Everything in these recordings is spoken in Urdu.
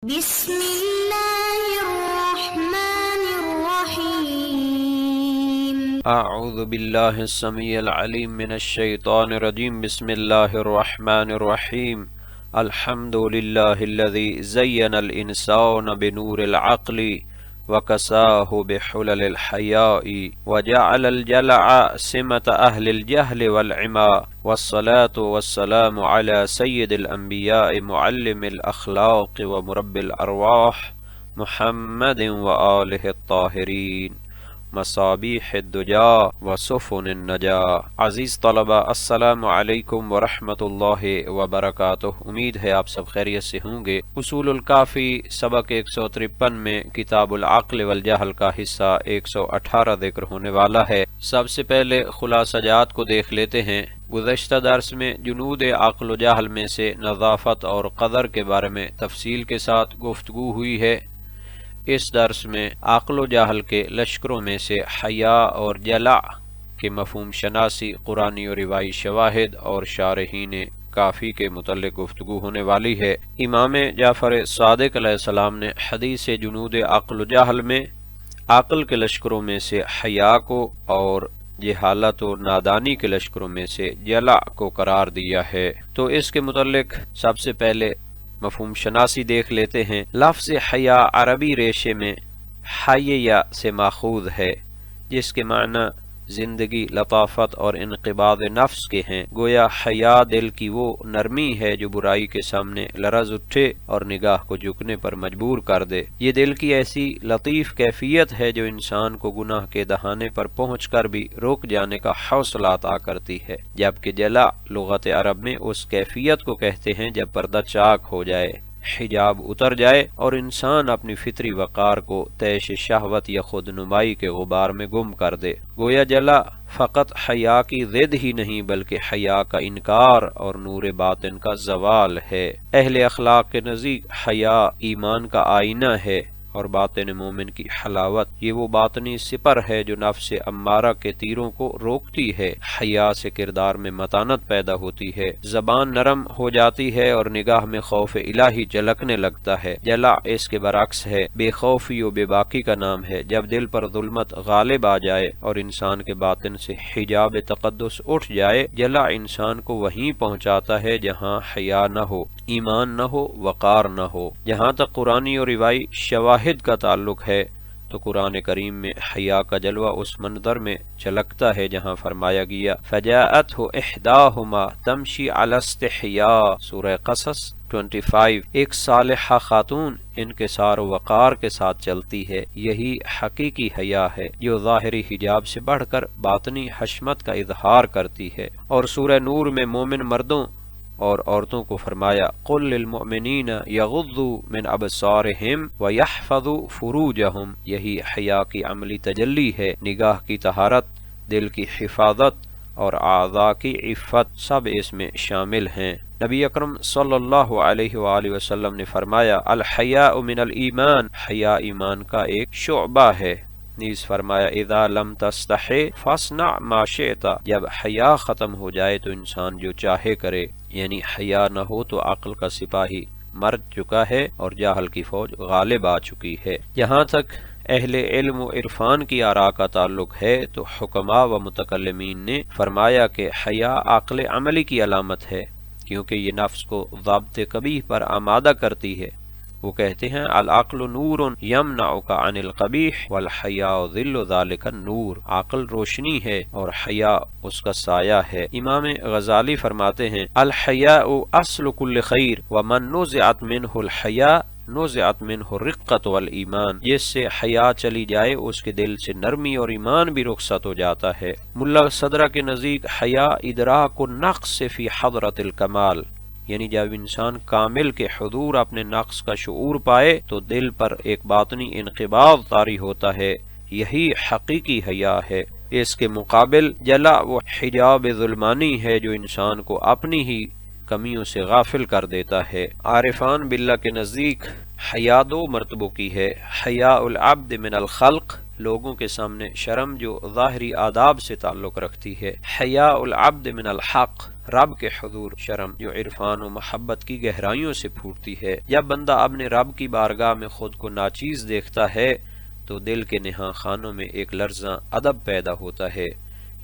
بسم اللہ الرحمن الرحیم اعوذ باللہ السمیع العلیم من الشیطان الرجیم بسم اللہ الرحمن الرحیم الحمد للہ الذی زین الانسان بنور العقل وکساہ بحلل الحیاء وجعل الجلع سمة اہل الجہل والعما والصلاة والسلام علی سید الانبیاء معلم الاخلاق ومرب الارواح محمد وآلہ الطاہرین مصابیح الدجا وسفن النجا۔ عزیز طلبہ، السلام علیکم ورحمۃ اللہ وبرکاتہ۔ امید ہے آپ سب خیریت سے ہوں گے۔ اصول الکافی سبق 153 میں کتاب العقل والجہل کا حصہ 118 ذکر ہونے والا ہے۔ سب سے پہلے خلاصہ جات کو دیکھ لیتے ہیں۔ گزشتہ درس میں جنود عقل و جہل میں سے نظافت اور قدر کے بارے میں تفصیل کے ساتھ گفتگو ہوئی ہے۔ اس درس میں عقل و جہل کے لشکروں میں سے حیا اور جلع کے مفہوم شناسی، قرآنی و روایی شواہد اور شارحین کافی کے متعلق گفتگو ہونے والی ہے۔ امام جعفر صادق علیہ السلام نے حدیث جنود عقل و جہل میں عقل کے لشکروں میں سے حیا کو اور جہالت و نادانی کے لشکروں میں سے جلع کو قرار دیا ہے۔ تو اس کے متعلق سب سے پہلے مفہوم شناسی دیکھ لیتے ہیں۔ لفظ حیا عربی ریشے میں حیّ سے ماخوذ ہے، جس کے معنی زندگی، لطافت اور انقباض نفس کے ہیں۔ گویا حیا دل کی وہ نرمی ہے جو برائی کے سامنے لرز اٹھے اور نگاہ کو جھکنے پر مجبور کر دے۔ یہ دل کی ایسی لطیف کیفیت ہے جو انسان کو گناہ کے دہانے پر پہنچ کر بھی رک جانے کا حوصلہ عطا کرتی ہے، جبکہ جلع لغت عرب میں اس کیفیت کو کہتے ہیں جب پردہ چاک ہو جائے، حجاب اتر جائے اور انسان اپنی فطری وقار کو طیش شہوت یا خود نمائی کے غبار میں گم کر دے۔ گویا جلع فقط حیا کی ضد ہی نہیں بلکہ حیا کا انکار اور نور باطن کا زوال ہے۔ اہل اخلاق کے نزدیک حیا ایمان کا آئینہ ہے اور باطن مومن کی حلاوت یہ وہ باطنی سپر ہے جو نفس امارہ کے تیروں کو روکتی ہے۔ حیا سے کردار میں متانت پیدا ہوتی ہے، زبان نرم ہو جاتی ہے اور نگاہ میں خوف الہی جھلکنے لگتا ہے۔ جلع اس کے برعکس ہے، بے خوفی و بے باکی کا نام ہے۔ جب دل پر ظلمت غالب آ جائے اور انسان کے باطن سے حجاب تقدس اٹھ جائے، جلع انسان کو وہیں پہنچاتا ہے جہاں حیا نہ ہو، ایمان نہ ہو، وقار نہ ہو۔ جہاں تک قرآنی اور روایی شواہد کا تعلق ہے تو قرآن کریم میں حیا کا جلوہ اس منظر میں جھلکتا ہے جہاں فرمایا گیا فجاءته احداهما تمشی علی استحیاء، سورہ قصص 25۔ ایک صالحہ خاتون انکسار و وقار کے ساتھ چلتی ہے، یہی حقیقی حیا ہے جو ظاہری حجاب سے بڑھ کر باطنی حشمت کا اظہار کرتی ہے۔ اور سورہ نور میں مومن مردوں اور عورتوں کو فرمایا قل للمؤمنین یغضوا من ابصارہم ویحفظوا فروجہم، یہی حیا کی عملی تجلی ہے۔ نگاہ کی طہارت، دل کی حفاظت اور اعضاء کی عفت سب اس میں شامل ہیں۔ نبی اکرم صلی اللہ علیہ وآلہ وسلم نے فرمایا الحیاء من الایمان، حیا ایمان کا ایک شعبہ ہے۔ نیز فرمایا اذا لم تستحی فاصنع ما شئت، جب حیا ختم ہو جائے تو انسان جو چاہے کرے، یعنی حیا نہ ہو تو عقل کا سپاہی مر چکا ہے اور جہل کی فوج غالب آ چکی ہے۔ جہاں تک اہل علم و عرفان کی آراء کا تعلق ہے تو حکماء و متکلمین نے فرمایا کہ حیا عقل عملی کی علامت ہے، کیونکہ یہ نفس کو ضابط قبیح پر آمادہ کرتی ہے۔ وہ کہتے ہیں العقل نور یمنعک عن القبیح والحیاء ظل ذلک النور، عقل روشنی ہے اور حیا اس کا سایہ ہے۔ امام غزالی فرماتے ہیں الحیاء اصل کل خیر ومن نزعت منہ الحیاء نزعت منہ الرقۃ والایمان، جس سے حیا چلی جائے اس کے دل سے نرمی اور ایمان بھی رخصت ہو جاتا ہے۔ ملا صدرہ کے نزدیک حیا ادراک النقص فی حضرت الکمال، یعنی جب انسان کامل کے حضور اپنے نقص کا شعور پائے تو دل پر ایک باطنی انقباض طاری ہوتا ہے، یہی حقیقی حیا ہے۔ اس کے مقابل جلع وہ حجاب ظلمانی ہے جو انسان کو اپنی ہی کمیوں سے غافل کر دیتا ہے۔ عارفان باللہ کے نزدیک حیا دو مرتبوں کی ہے، حیاء العبد من الخلق لوگوں کے سامنے شرم جو ظاہری آداب سے تعلق رکھتی ہے، حیاء العبد من الحق، رب کے حضور شرم جو عرفان و محبت کی گہرائیوں سے پھوٹتی ہے۔ جب بندہ اپنے رب کی بارگاہ میں خود کو ناچیز دیکھتا ہے تو دل کے نہاں خانوں میں ایک لرزاں ادب پیدا ہوتا ہے،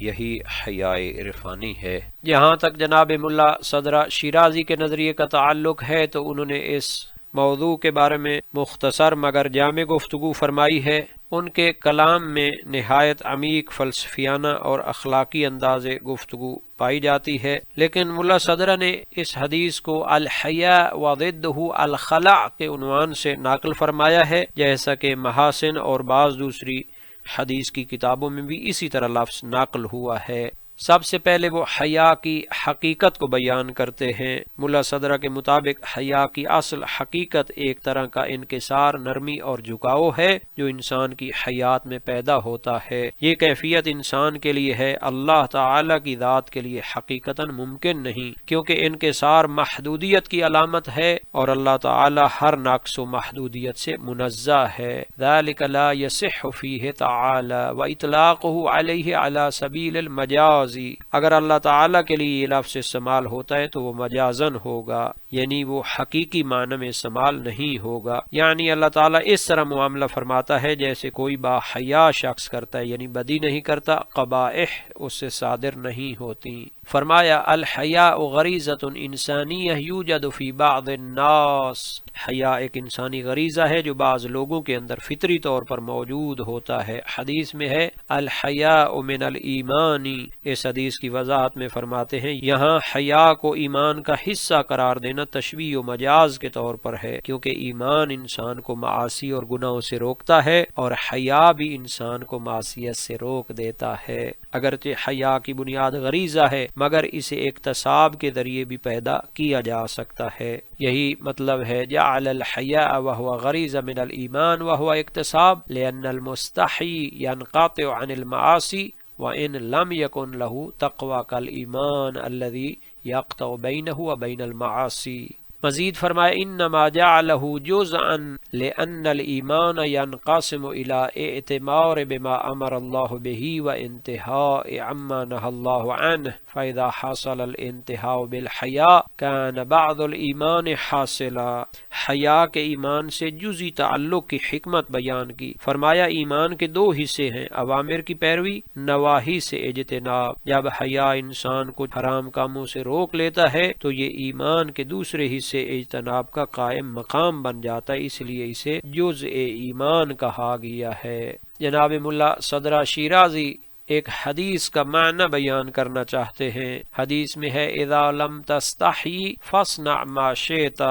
یہی حیاء عرفانی ہے۔ جہاں تک جناب ملا صدرہ شیرازی کے نظریے کا تعلق ہے تو انہوں نے اس موضوع کے بارے میں مختصر مگر جامع گفتگو فرمائی ہے۔ ان کے کلام میں نہایت عمیق فلسفیانہ اور اخلاقی انداز گفتگو پائی جاتی ہے، لیکن ملا صدرہ نے اس حدیث کو الحیاء وضدہ الخلع کے عنوان سے نقل فرمایا ہے، جیسا کہ محاسن اور بعض دوسری حدیث کی کتابوں میں بھی اسی طرح لفظ نقل ہوا ہے۔ سب سے پہلے وہ حیا کی حقیقت کو بیان کرتے ہیں۔ ملا صدرہ کے مطابق حیا کی اصل حقیقت ایک طرح کا انکسار، نرمی اور جھکاؤ ہے جو انسان کی حیات میں پیدا ہوتا ہے۔ یہ کیفیت انسان کے لیے ہے، اللہ تعالی کی ذات کے لیے حقیقتاً ممکن نہیں، کیونکہ انکسار محدودیت کی علامت ہے اور اللہ تعالی ہر نقص و محدودیت سے منزہ ہے۔ ذلک لا یصح فیہ تعالی واطلاقہ علیہ علی سبیل المجاز، اگر اللہ تعالیٰ کے لیے یہ لفظ استعمال ہوتا ہے تو وہ مجازن ہوگا، یعنی وہ حقیقی معنی میں استعمال نہیں ہوگا، یعنی اللہ تعالیٰ اس طرح معاملہ فرماتا ہے جیسے کوئی با حیا شخص کرتا ہے، یعنی بدی نہیں کرتا، قبائح اس سے صادر نہیں ہوتی۔ فرمایا الحیاء غریزۃ انسانیہ یوجد فی بعض الناس، حیا ایک انسانی غریزہ ہے جو بعض لوگوں کے اندر فطری طور پر موجود ہوتا ہے۔ حدیث میں ہے الحیاء من الایمان، اس حدیث کی وضاحت میں فرماتے ہیں یہاں حیا کو ایمان کا حصہ قرار دینا تشبیہ و مجاز کے طور پر ہے، کیونکہ ایمان انسان کو معاصی اور گناہوں سے روکتا ہے اور حیا بھی انسان کو معصیت سے روک دیتا ہے۔ اگرچہ حیا کی بنیاد غریزہ ہے مگر اسے اکتساب کے ذریعے بھی پیدا کیا جا سکتا ہے، یہی مطلب ہے جعل الحیاء وهو غریزہ من الایمان وهو اکتساب لأن المستحی ينقطع عن المعاصی وَإِن لَمْ يَكُنْ لَهُ تَقْوَى كَالْإِيمَانِ الَّذِي يَقْطَعُ بَيْنَهُ وَبَيْنَ الْمَعَاصِي۔ مزید فرمائے انما جعلہ جزءا لأن الایمان ينقسم الى اعتمار بما امر اللہ به وانتہاء عما نهى اللہ عنہ، فاذا حصل الانتہاء بالحیاء كان بعض الایمان حاصلا۔ حیا کے ایمان سے جزئی تعلق کی حکمت بیان کی، فرمایا ایمان کے دو حصے ہیں، اوامر کی پیروی، نواہی سے اجتناب۔ جب حیا انسان کو حرام کاموں سے روک لیتا ہے تو یہ ایمان کے دوسرے حصے سے اجتناب کا قائم مقام بن جاتا ہے، اس لیے اسے جزء ایمان کہا گیا ہے۔ جناب ملا صدرہ شیرازی ایک حدیث کا معنی بیان کرنا چاہتے ہیں۔ حدیث میں ہے اذا لم تستحی فاصنع ما شئت،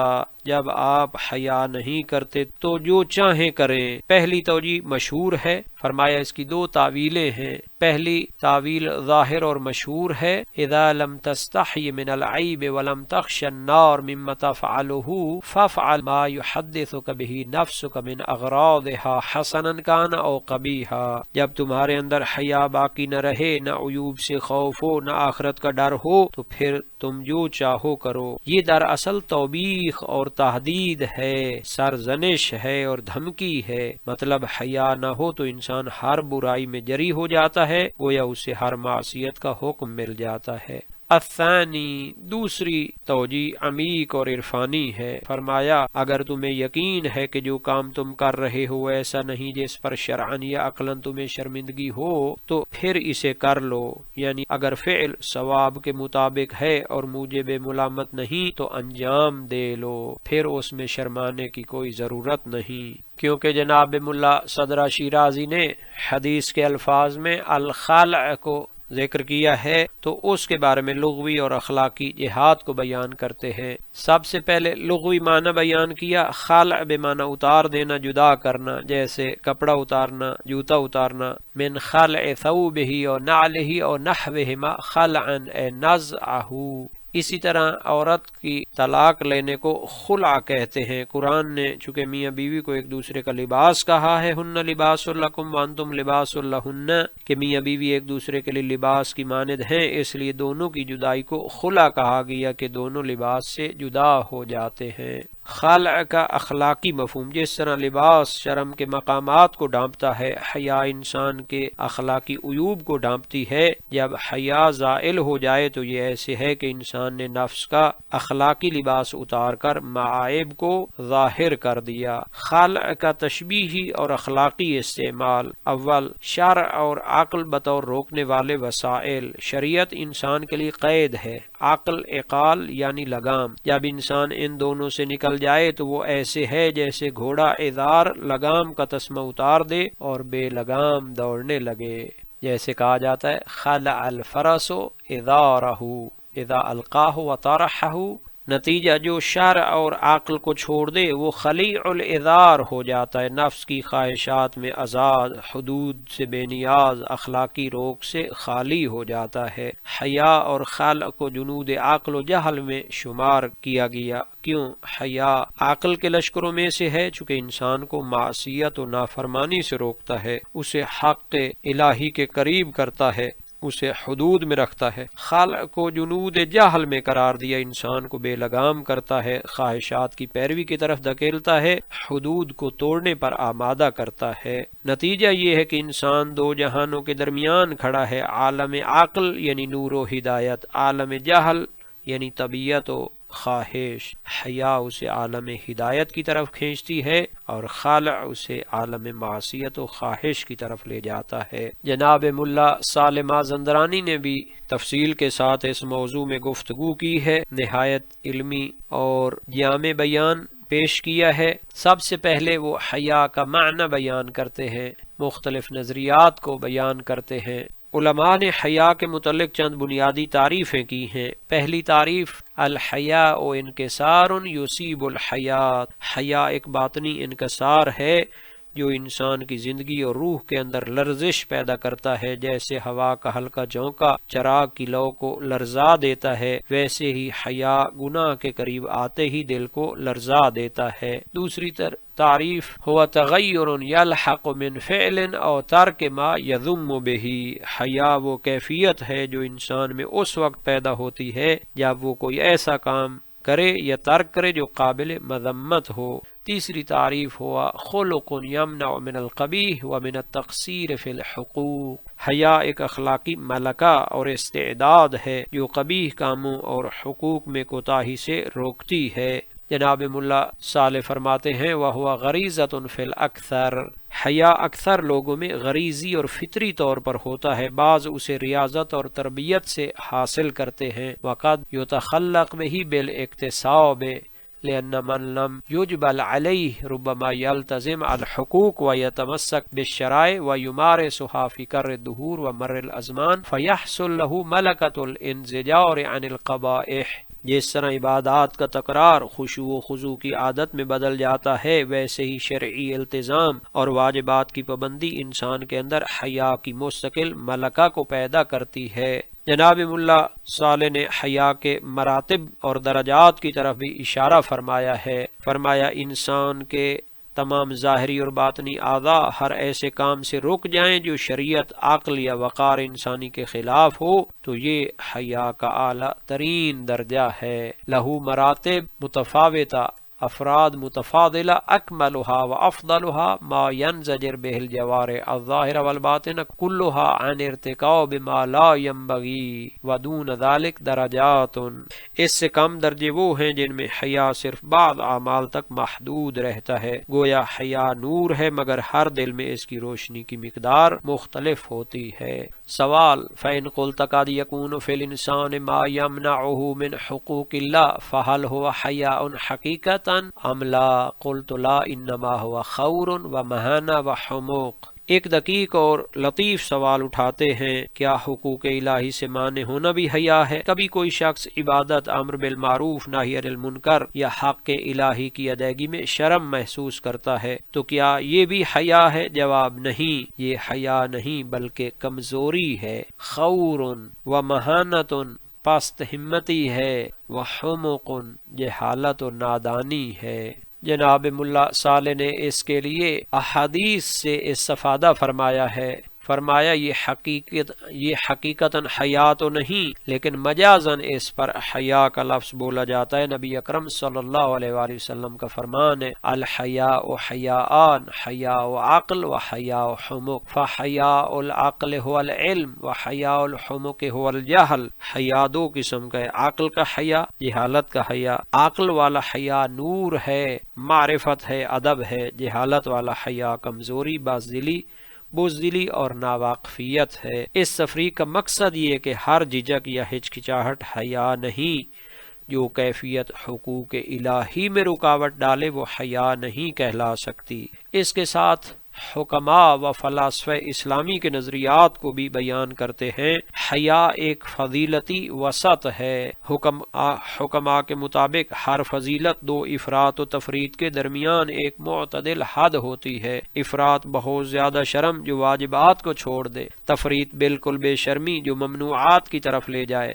جب آپ حیا نہیں کرتے تو جو چاہیں کریں۔ پہلی توجیہ مشہور ہے، فرمایا اس کی دو تعویلیں ہیں۔ پہلی تعویل ظاہر اور مشہور ہے اذا لم تستحی من العیب ولم تخش النار مما تفعله فافعل ما يحدثك به نفسك من اغراضها حسنا كان او قبیحا، جب تمہارے اندر حیا باقی نہ رہے، نہ عیوب سے خوف ہو، نہ آخرت کا ڈر ہو، تو پھر تم جو چاہو کرو۔ یہ دراصل توبیخ اور تحدید ہے، سرزنش ہے اور دھمکی ہے۔ مطلب حیا نہ ہو تو انسان ہر برائی میں جری ہو جاتا ہے، گویا اسے ہر معصیت کا حکم مل جاتا ہے۔ الثانی، دوسری توجیہ عمیق اور عرفانی ہے، فرمایا اگر تمہیں یقین ہے کہ جو کام تم کر رہے ہو ایسا نہیں جس پر شرعاً یا عقلاً تمہیں شرمندگی ہو تو پھر اسے کر لو، یعنی اگر فعل ثواب کے مطابق ہے اور موجب ملامت نہیں تو انجام دے لو، پھر اس میں شرمانے کی کوئی ضرورت نہیں۔ کیونکہ جناب ملا صدرہ شیرازی نے حدیث کے الفاظ میں الخلع کو ذکر کیا ہے تو اس کے بارے میں لغوی اور اخلاقی جہاد کو بیان کرتے ہیں۔ سب سے پہلے لغوی معنی بیان کیا، خلع بمعنی اتار دینا، جدا کرنا، جیسے کپڑا اتارنا، جوتا اتارنا، من خلع ثوبہ اور نعلہ اور نحوہما خلعا اے نزعہ۔ اسی طرح عورت کی طلاق لینے کو خلع کہتے ہیں۔ قرآن نے چونکہ میاں بیوی کو ایک دوسرے کا لباس کہا ہے، ہن لباس لکم وانتم لباس لہن، کہ میاں بیوی ایک دوسرے کے لیے لباس کی مانند ہیں، اس لیے دونوں کی جدائی کو خلع کہا گیا کہ دونوں لباس سے جدا ہو جاتے ہیں۔ خلع کا اخلاقی مفہوم، جس طرح لباس شرم کے مقامات کو ڈھانپتا ہے، حیا انسان کے اخلاقی عیوب کو ڈھانپتی ہے۔ جب حیا زائل ہو جائے تو یہ ایسے ہے کہ انسان نے نفس کا اخلاقی لباس اتار کر معائب کو ظاہر کر دیا۔ خلع کا تشبیہی اور اخلاقی استعمال: اول، شرع اور عقل بطور روکنے والے وسائل۔ شریعت انسان کے لیے قید ہے، عقل عقال یعنی لگام۔ جب انسان ان دونوں سے نکل جائے تو وہ ایسے ہے جیسے گھوڑا عذار لگام کا تسمہ اتار دے اور بے لگام دوڑنے لگے۔ جیسے کہا جاتا ہے خلع الفرس عذارہ اذا القاہ وطرحہ، نتیجہ جو شرع اور عقل کو چھوڑ دے وہ خلیع العذار ہو جاتا ہے، نفس کی خواہشات میں آزاد، حدود سے بے نیاز، اخلاقی روک سے خالی ہو جاتا ہے۔ حیا اور خلع کو جنود عقل و جہل میں شمار کیا گیا۔ کیوں؟ حیا عقل کے لشکروں میں سے ہے، چونکہ انسان کو معصیت و نافرمانی سے روکتا ہے، اسے حق الہی کے قریب کرتا ہے، اسے حدود میں رکھتا ہے۔ خلع کو جنود جہل میں قرار دیا، انسان کو بے لگام کرتا ہے، خواہشات کی پیروی کی طرف دھکیلتا ہے، حدود کو توڑنے پر آمادہ کرتا ہے۔ نتیجہ یہ ہے کہ انسان دو جہانوں کے درمیان کھڑا ہے، عالم عقل یعنی نور و ہدایت، عالم جہل یعنی طبیعت و خواہش۔ حیا اسے عالم ہدایت کی طرف کھینچتی ہے اور خلع اسے عالم معصیت و خواہش کی طرف لے جاتا ہے۔ جناب ملا صالح مازندرانی نے بھی تفصیل کے ساتھ اس موضوع میں گفتگو کی ہے، نہایت علمی اور جامع بیان پیش کیا ہے۔ سب سے پہلے وہ حیا کا معنی بیان کرتے ہیں، مختلف نظریات کو بیان کرتے ہیں۔ علماء نے حیا کے متعلق چند بنیادی تعریفیں کی ہیں۔ پہلی تعریف، الحیاء انکسار یصیب الحیات، حیا ایک باطنی انکسار ہے جو انسان کی زندگی اور روح کے اندر لرزش پیدا کرتا ہے۔ جیسے ہوا کا ہلکا جھونکا چراغ کی لو کو لرزا دیتا ہے، ویسے ہی حیا گناہ کے قریب آتے ہی دل کو لرزا دیتا ہے۔ دوسری تعریف، ہوا تغیر یلحق من فعل او ترک ما یذم بہ، حیا وہ کیفیت ہے جو انسان میں اس وقت پیدا ہوتی ہے جب وہ کوئی ایسا کام کرے یا ترک کرے جو قابل مذمت ہو۔ تیسری تعریف ہوا خلق یمنع من القبیح ومن التقصیر فی الحقوق، حیا ایک اخلاقی ملکہ اور استعداد ہے جو قبیح کاموں اور حقوق میں کوتاہی سے روکتی ہے۔ جناب ملا صالح فرماتے ہیں وَهُوَ غَرِيزَةٌ فِي الْأَكْثَرِ، حیا اکثر لوگوں میں غریزی اور فطری طور پر ہوتا ہے، بعض اسے ریاضت اور تربیت سے حاصل کرتے ہیں۔ وَقَدْ يُتَخَلَّقْ بِهِ بِالْاِكْتِسَابِ لِأَنَّ مَنْ لَمْ يُجْبَلْ عَلَيْهِ رُبَّمَا يَلْتَزِمْ الْحُقُوقِ وَيَتَمَسَّكْ بِالشَّرَائِعِ وَيُمَارِسُهَا فِي كَرِّ الدُّهُورِ وَمَرِّ الْأَزْمَانِ فَيَحْصُلُ لَهُ مَلَكَةُ الْانزِجَارِ عَنِ الْقَبَائِحِ، جس طرح عبادات کا تکرار خشوع و خضوع کی عادت میں بدل جاتا ہے، ویسے ہی شرعی التزام اور واجبات کی پابندی انسان کے اندر حیا کی مستقل ملکہ کو پیدا کرتی ہے۔ جناب ملا صالح نے حیا کے مراتب اور درجات کی طرف بھی اشارہ فرمایا ہے، فرمایا انسان کے تمام ظاہری اور باطنی اعضاء ہر ایسے کام سے رک جائیں جو شریعت، عقل یا وقار انسانی کے خلاف ہو تو یہ حیا کا اعلیٰ ترین درجہ ہے۔ لہو مراتب متفاوتہ، افراد متفاضلہ، اکملها وافضلها ما ينزجر به الجوارح الظاہرہ والباطنہ كلها عن ارتکاب ما لا ينبغي ودون ذلك درجات، اس سے کم درجے وہ ہیں جن میں حیا صرف بعض اعمال تک محدود رہتا ہے۔ گویا حیا نور ہے مگر ہر دل میں اس کی روشنی کی مقدار مختلف ہوتی ہے۔ سوال، فإن قلت قد يكون في الإنسان ما يمنعه من حقوق الله فهل هو حياء حقيقة ام لا؟ قلت لا، انما هو خور ومهانة وحموق۔ ایک دقیق اور لطیف سوال اٹھاتے ہیں، کیا حقوق الہی سے مانع ہونا بھی حیا ہے؟ کبھی کوئی شخص عبادت، امر بالمعروف، نہی عن المنکر یا حق الہی کی ادائیگی میں شرم محسوس کرتا ہے تو کیا یہ بھی حیا ہے؟ جواب، نہیں، یہ حیا نہیں بلکہ کمزوری ہے۔ خور و مہانت، پست ہمتی ہے، وحمق، جہالت و نادانی ہے۔ جناب ملا صالح نے اس کے لیے احادیث سے استفادہ فرمایا ہے، فرمایا یہ حقیقتاً حیا تو نہیں لیکن مجازاً اس پر حیا کا لفظ بولا جاتا ہے۔ نبی اکرم صلی اللہ علیہ وآلہ وسلم کا فرمان ہے الحیاء حیاءان حیاء عقل و حیاء حمق فحیاء العقل هو العلم و حیاء الحمق هو الجہل۔ حیا دو قسم کا ہے، عقل کا حیا، جہالت کا حیا۔ عقل والا حیا نور ہے، معرفت ہے، ادب ہے۔ جہالت والا حیا کمزوری، بزدلی اور ناواقفیت ہے۔ اس تفریق کا مقصد یہ کہ ہر جھجک یا ہچکچاہٹ حیا نہیں، جو کیفیت حقوق الہی میں رکاوٹ ڈالے وہ حیا نہیں کہلا سکتی۔ اس کے ساتھ حکماء و فلاسفہ اسلامی کے نظریات کو بھی بیان کرتے ہیں۔ حیا ایک فضیلتی وسط ہے۔ حکماء کے مطابق ہر فضیلت دو افراط و تفریط کے درمیان ایک معتدل حد ہوتی ہے۔ افراط بہت زیادہ شرم جو واجبات کو چھوڑ دے، تفریط بالکل بے شرمی جو ممنوعات کی طرف لے جائے۔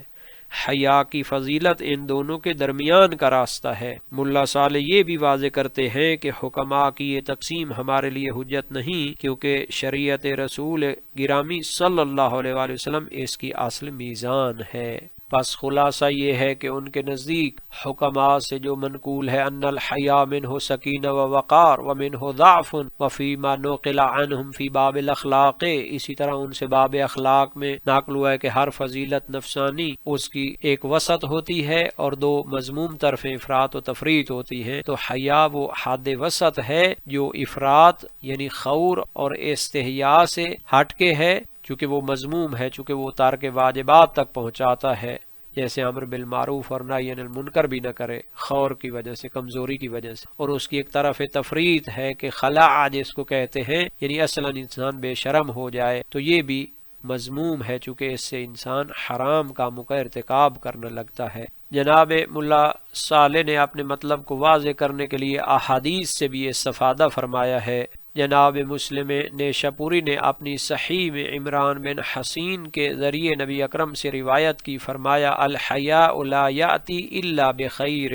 حیا کی فضیلت ان دونوں کے درمیان کا راستہ ہے۔ ملا صالح یہ بھی واضح کرتے ہیں کہ حکماء کی یہ تقسیم ہمارے لیے حجت نہیں، کیونکہ شریعت رسول گرامی صلی اللہ علیہ وآلہ وسلم اس کی اصل میزان ہے۔ پس خلاصہ یہ ہے کہ ان کے نزدیک حکماء سے جو منقول ہے ان الحیا منہ سکینہ و وقار و منہ ضعف و فیما نقل عنہم فی باب الاخلاق، اسی طرح ان سے باب اخلاق میں نقل ہوا ہے کہ ہر فضیلت نفسانی اس کی ایک وسط ہوتی ہے اور دو مذموم طرفیں افراط و تفریط ہوتی ہیں، تو حیا وہ حد وسط ہے جو افراط یعنی خور اور استحیاء سے ہٹ کے ہے، چونکہ وہ مذموم ہے، چونکہ وہ ترک واجبات تک پہنچاتا ہے، جیسے امر بالمعروف اور نہی عن المنکر بھی نہ کرے خور کی وجہ سے، کمزوری کی وجہ سے۔ اور اس کی ایک طرف تفریط ہے کہ خلاع جس کو کہتے ہیں، یعنی اصلا انسان بے شرم ہو جائے، تو یہ بھی مذموم ہے چونکہ اس سے انسان حرام کاموں کا ارتکاب کرنے لگتا ہے۔ جناب ملا صالح نے اپنے مطلب کو واضح کرنے کے لیے احادیث سے بھی استفادہ فرمایا ہے۔ جناب مسلم نیشاپوری نے اپنی صحیح میں عمران بن حسین کے ذریعے نبی اکرم سے روایت کی، فرمایا الحیاء لا یاتی الا بخیر،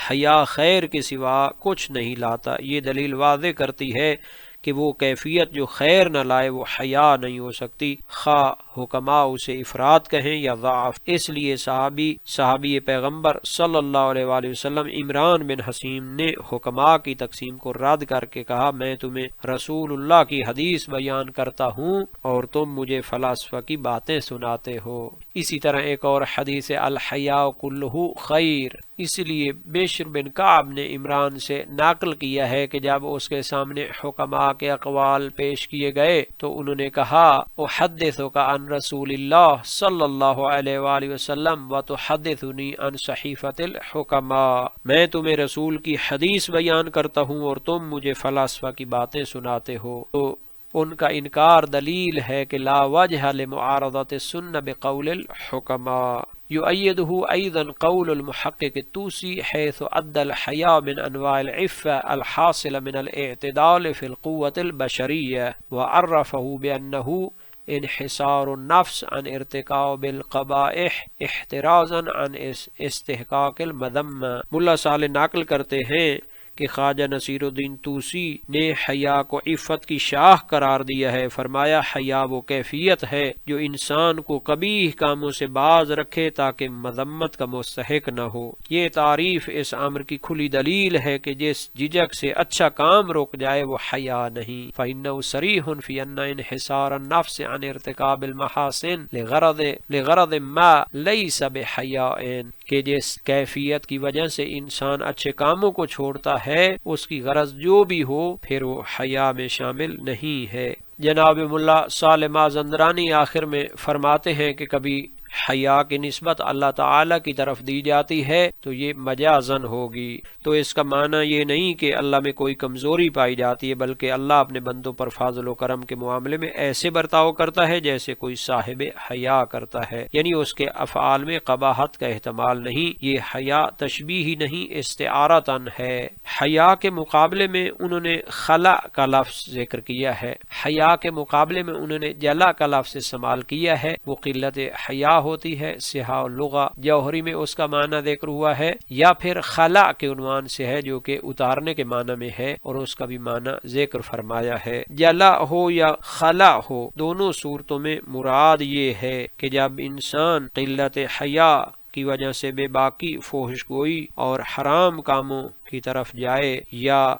حیا خیر کے سوا کچھ نہیں لاتا۔ یہ دلیل واضح کرتی ہے کہ وہ کیفیت جو خیر نہ لائے وہ حیا نہیں ہو سکتی، خواہ حکماء اسے افراد کہیں یا ضعف۔ اس لیے صحابی پیغمبر صلی اللہ علیہ وآلہ وسلم عمران بن حسین نے حکماء کی تقسیم کو رد کر کے کہا میں تمہیں رسول اللہ کی حدیث بیان کرتا ہوں اور تم مجھے فلاسفہ کی باتیں سناتے ہو۔ اسی طرح ایک اور حدیث الحیاء کلہ خیر، اس لیے بشر بن کعب نے عمران سے نقل کیا ہے کہ جب اس کے سامنے حکماء کے اقوال پیش کیے گئے تو انہوں نے کہا احدثک عن رسول اللہ صلی اللہ علیہ وآلہ وسلم وتحدثنی عن صحیفۃ الحکماء، میں تمہیں رسول کی حدیث بیان کرتا ہوں اور تم مجھے فلاسفہ کی باتیں سناتے ہو۔ تو ان کا انکار دلیل ہے کہ لا وجہ لمعارضۃ السنہ بقول الحکماء۔ یؤیدہ ایضا قول المحقق الطوسی حیث ادى الحیاء من انواع العفة الحاصل من الاعتدال في القوة البشریہ وعرفہ بأنہ انحصار النفس عن ارتکاب القبائح احترازا عن استحقاق المذمہ۔ ملا صالح نقل کرتے ہیں کہ خواجہ نصیر الدین طوسی نے حیا کو عفت کی شاخ قرار دیا ہے۔ فرمایا حیا وہ کیفیت ہے جو انسان کو قبیح کاموں سے باز رکھے تاکہ مذمت کا مستحق نہ ہو۔ یہ تعریف اس امر کی کھلی دلیل ہے کہ جس جھجک سے اچھا کام رک جائے وہ حیا نہیں۔ فإنه صریح فی ان انحصار النفس عن ارتکاب المحاسن لغرض ما لیس بحیاء، کہ جس کیفیت کی وجہ سے انسان اچھے کاموں کو چھوڑتا ہے اس کی غرض جو بھی ہو پھر وہ حیا میں شامل نہیں ہے۔ جناب ملا صالح مازندرانی آخر میں فرماتے ہیں کہ کبھی حیا کی نسبت اللہ تعالی کی طرف دی جاتی ہے تو یہ مجازن ہوگی، تو اس کا معنی یہ نہیں کہ اللہ میں کوئی کمزوری پائی جاتی ہے، بلکہ اللہ اپنے بندوں پر فضل و کرم کے معاملے میں ایسے برتاؤ کرتا ہے جیسے کوئی صاحب حیا کرتا ہے، یعنی اس کے افعال میں قباحت کا احتمال نہیں۔ یہ حیا تشبیہ ہی نہیں استعارتاً ہے۔ حیا کے مقابلے میں انہوں نے خلع کا لفظ ذکر کیا ہے، حیا کے مقابلے میں انہوں نے جلا کا لفظ استعمال کیا ہے۔ وہ قلت حیا ہوتی ہے، صحاح اللغہ جوہری میں اس کا معنی ذکر ہوا ہے، یا پھر خلا کے عنوان سے ہے جو کہ اتارنے کے معنی میں ہے اور اس کا بھی معنی ذکر فرمایا ہے۔ جلا ہو یا خلا ہو، دونوں صورتوں میں مراد یہ ہے کہ جب انسان قلت حیا کی وجہ سے بے باکی، فحش گوئی اور حرام کاموں کی طرف جائے، یا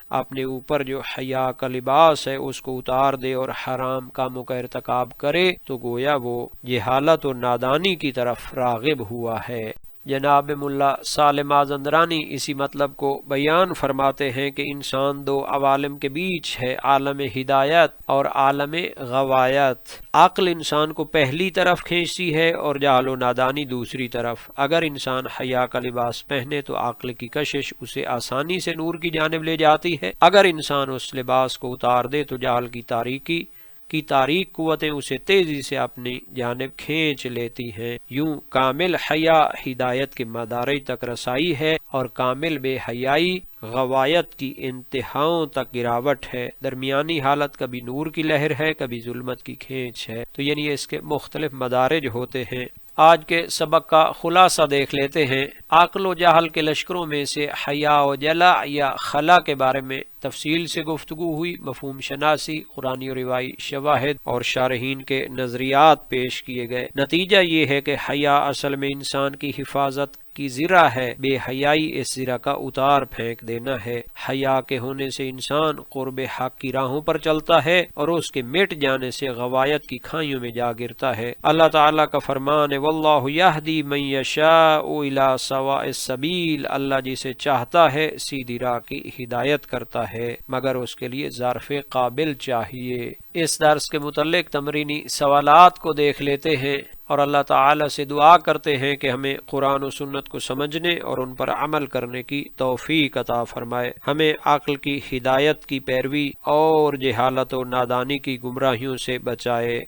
اپنے اوپر جو حیا کا لباس ہے اس کو اتار دے اور حرام کاموں کا ارتکاب کرے، تو گویا وہ جہالت اور نادانی کی طرف راغب ہوا ہے۔ جناب ملا صالح مازندرانی اسی مطلب کو بیان فرماتے ہیں کہ انسان دو عوالم کے بیچ ہے، عالم ہدایت اور عالم غوایت۔ عقل انسان کو پہلی طرف کھینچتی ہے اور جہل و نادانی دوسری طرف۔ اگر انسان حیا کا لباس پہنے تو عقل کی کشش اسے آسانی سے نور کی جانب لے جاتی ہے، اگر انسان اس لباس کو اتار دے تو جہل کی تاریکی کی تاریک قوتیں اسے تیزی سے اپنی جانب کھینچ لیتی ہیں۔ یوں کامل حیا ہدایت کے مدارج تک رسائی ہے اور کامل بے حیائی غوایت کی انتہاؤں تک گراوٹ ہے۔ درمیانی حالت کبھی نور کی لہر ہے، کبھی ظلمت کی کھینچ ہے۔ تو یعنی اس کے مختلف مدارج ہوتے ہیں۔ آج کے سبق کا خلاصہ دیکھ لیتے ہیں۔ عقل و جہل کے لشکروں میں سے حیا و جلا یا خلا کے بارے میں تفصیل سے گفتگو ہوئی، مفہوم شناسی، قرآنی و روایی شواہد اور شارحین کے نظریات پیش کیے گئے۔ نتیجہ یہ ہے کہ حیا اصل میں انسان کی حفاظت کی ذرا ہے، بے حیائی اس ذرا کا اتار پھینک دینا ہے۔ حیا کے ہونے سے انسان قرب حق کی راہوں پر چلتا ہے اور اس کے مٹ جانے سے غوایت کی کھائیوں میں جا گرتا ہے۔ اللہ تعالیٰ کا فرمان ہے واللہ یہدی من یشاء الی سواء السبیل، اللہ جسے چاہتا ہے سیدھی راہ کی ہدایت کرتا ہے، مگر اس کے لیے ظرف قابل چاہیے۔ اس درس کے متعلق تمرینی سوالات کو دیکھ لیتے ہیں اور اللہ تعالی سے دعا کرتے ہیں کہ ہمیں قرآن و سنت کو سمجھنے اور ان پر عمل کرنے کی توفیق عطا فرمائے، ہمیں عقل کی ہدایت کی پیروی اور جہالت و نادانی کی گمراہیوں سے بچائے۔